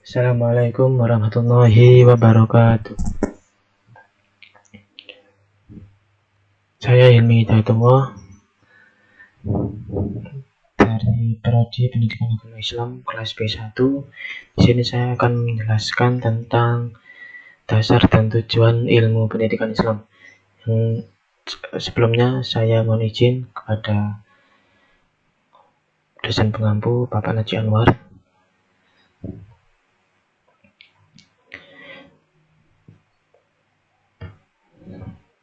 Assalamualaikum warahmatullahi wabarakatuh. Saya Hilmi Hidayatullah dari Prodi Pendidikan Agama Islam kelas B1. Di sini saya akan menjelaskan tentang dasar dan tujuan ilmu pendidikan Islam. Sebelumnya saya mohon izin kepada dosen pengampu Bapak Najih Anwar.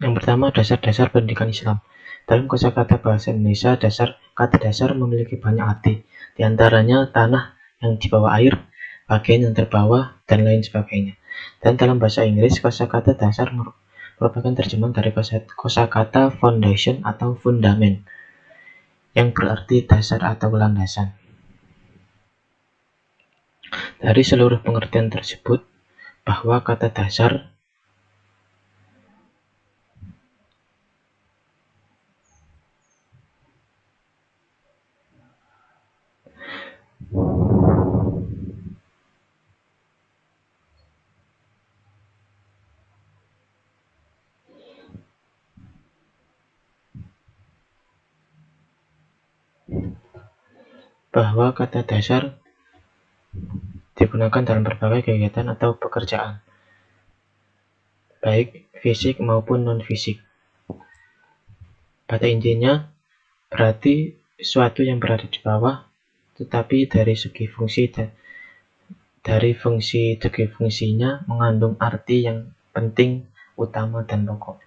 Yang pertama, dasar-dasar pendidikan Islam. Dalam kosakata bahasa Indonesia, kata dasar memiliki banyak arti. Di antaranya tanah yang di bawah air, bagian yang terbawah, dan lain sebagainya. Dan dalam bahasa Inggris, kosakata dasar merupakan terjemahan dari kosakata foundation atau fundament, yang berarti dasar atau landasan. Dari seluruh pengertian tersebut, bahwa kata dasar digunakan dalam berbagai kegiatan atau pekerjaan, baik fisik maupun non-fisik. Pada intinya, berarti sesuatu yang berada di bawah, tetapi dari segi fungsinya mengandung arti yang penting, utama, dan pokok.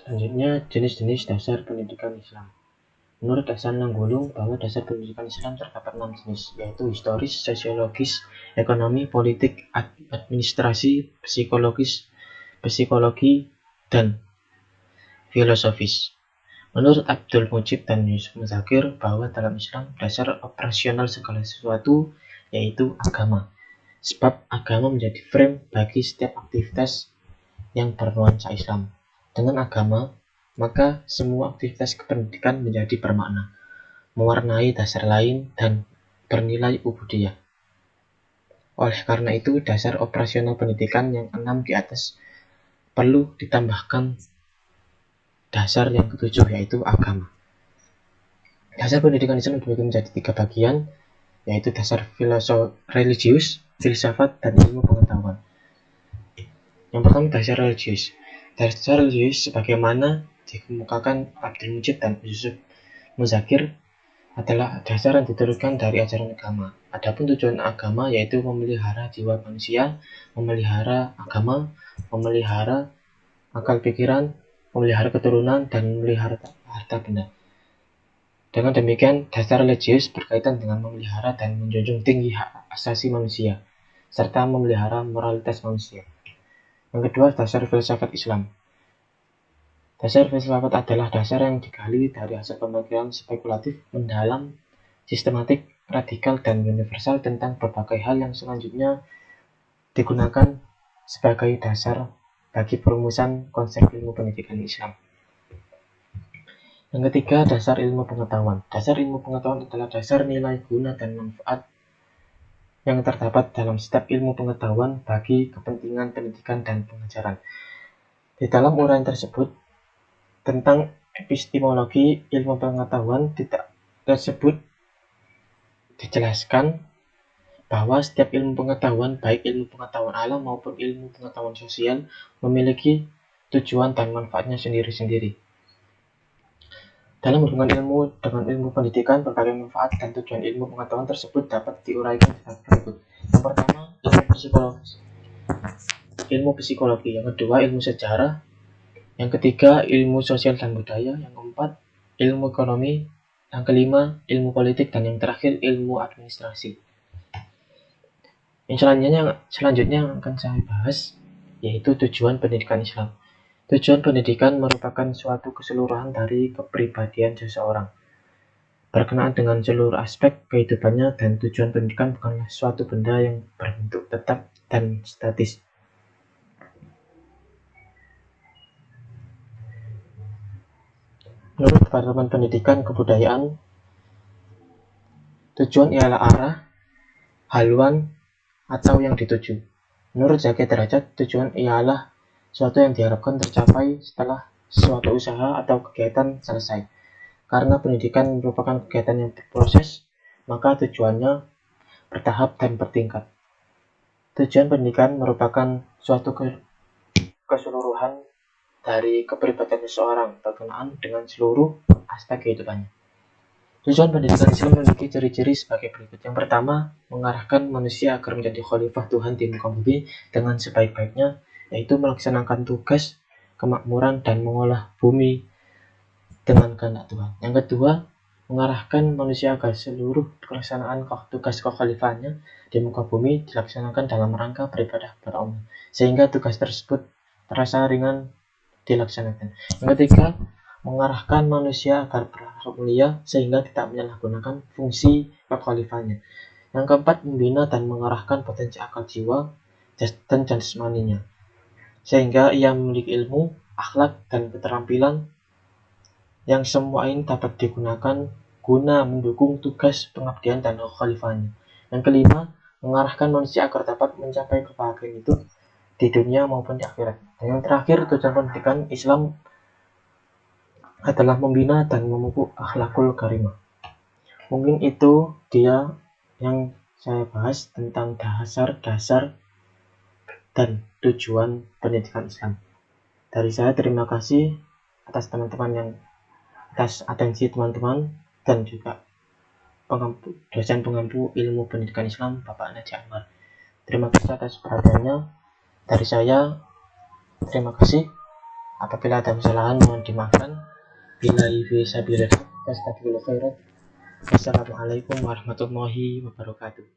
Selanjutnya, jenis-jenis dasar pendidikan Islam. Menurut Hasan Nanggulung, bahwa dasar pendidikan Islam terdapat 6 jenis, yaitu historis, sosiologis, ekonomi, politik, administrasi, psikologi, dan filosofis. Menurut Abdul Mujib dan Yusuf Muzakir, bahwa dalam Islam dasar operasional segala sesuatu yaitu agama. Sebab agama menjadi frame bagi setiap aktivitas yang bernuansa Islam. Dengan agama, maka semua aktivitas kependidikan menjadi bermakna, mewarnai dasar lain, dan bernilai ubudiyah. Oleh karena itu, dasar operasional pendidikan yang 6 di atas perlu ditambahkan dasar yang ketujuh, yaitu agama. Dasar pendidikan Islam dibagi menjadi 3 bagian, yaitu dasar religius, filsafat, dan ilmu pengetahuan. Yang pertama, dasar religius. Dasar religius sebagaimana dikemukakan Abdul Mujib dan Yusuf Muzakir adalah dasar yang diturunkan dari ajaran agama. Adapun tujuan agama yaitu memelihara jiwa manusia, memelihara agama, memelihara akal pikiran, memelihara keturunan, dan memelihara harta benda. Dengan demikian, dasar religius berkaitan dengan memelihara dan menjunjung tinggi hak asasi manusia, serta memelihara moralitas manusia. Yang kedua, dasar filsafat Islam. Dasar filsafat adalah dasar yang digali dari hasil pemikiran spekulatif, mendalam, sistematik, radikal, dan universal tentang berbagai hal yang selanjutnya digunakan sebagai dasar bagi perumusan konsep ilmu pendidikan Islam. Yang ketiga, dasar ilmu pengetahuan. Dasar ilmu pengetahuan adalah dasar nilai guna dan manfaat yang terdapat dalam setiap ilmu pengetahuan bagi kepentingan pendidikan dan pengajaran. Di dalam uraian tersebut tentang epistemologi ilmu pengetahuan tersebut dijelaskan bahwa setiap ilmu pengetahuan, baik ilmu pengetahuan alam maupun ilmu pengetahuan sosial, memiliki tujuan dan manfaatnya sendiri-sendiri. Dalam hubungan ilmu dengan ilmu pendidikan, berbagai manfaat dan tujuan ilmu pengetahuan tersebut dapat diuraikan sebagai berikut. Yang pertama, ilmu psikologi. Yang kedua, ilmu sejarah. Yang ketiga, ilmu sosial dan budaya. Yang keempat, ilmu ekonomi. Yang kelima, ilmu politik. Dan yang terakhir, ilmu administrasi. Yang selanjutnya yang akan saya bahas yaitu tujuan pendidikan Islam. Tujuan pendidikan merupakan suatu keseluruhan dari kepribadian seseorang. berkenaan dengan seluruh aspek kehidupannya, dan tujuan pendidikan bukanlah suatu benda yang berbentuk tetap dan statis. Menurut Departemen Pendidikan Kebudayaan, tujuan ialah arah, haluan, atau yang dituju. Menurut Zaki Derajat, tujuan ialah suatu yang diharapkan tercapai setelah suatu usaha atau kegiatan selesai. Karena pendidikan merupakan kegiatan yang berproses, maka tujuannya bertahap dan bertingkat. Tujuan pendidikan merupakan suatu keseluruhan dari kepribadian seseorang berkenaan dengan seluruh aspek kehidupannya. Tujuan pendidikan Islam memiliki ciri-ciri sebagai berikut. Yang pertama, mengarahkan manusia agar menjadi khalifah Tuhan di muka bumi dengan sebaik-baiknya, yaitu melaksanakan tugas kemakmuran dan mengolah bumi dengan kehendak Tuhan. Yang kedua, mengarahkan manusia agar seluruh pelaksanaan tugas kekhalifahannya di muka bumi dilaksanakan dalam rangka beribadah kepada Allah, sehingga tugas tersebut terasa ringan dilaksanakan. Yang ketiga, mengarahkan manusia agar berakhlak mulia sehingga tidak menyalahgunakan fungsi kekhalifahannya. Yang keempat, membina dan mengarahkan potensi akal jiwa dan jasmaninya sehingga ia memiliki ilmu, akhlak, dan keterampilan yang semua ini dapat digunakan guna mendukung tugas pengabdian dan kekhalifahannya. Yang kelima, mengarahkan manusia agar dapat mencapai kebahagiaan hidup di dunia maupun di akhirat. Dan yang terakhir, tujuan pendidikan Islam adalah membina dan memupuk akhlakul karimah. Mungkin itu dia yang saya bahas tentang dasar-dasar dan tujuan pendidikan Islam. Dari saya terima kasih atas atensi teman-teman dan juga dosen pengampu ilmu pendidikan Islam Bapak Naji Anwar. Terima kasih atas perhatiannya. Dari saya terima kasih. Apabila ada kesalahan mohon dimaafkan. Billahi fi sabilillah. Astagfirullah khairan. Wassalamualaikum warahmatullahi wabarakatuh.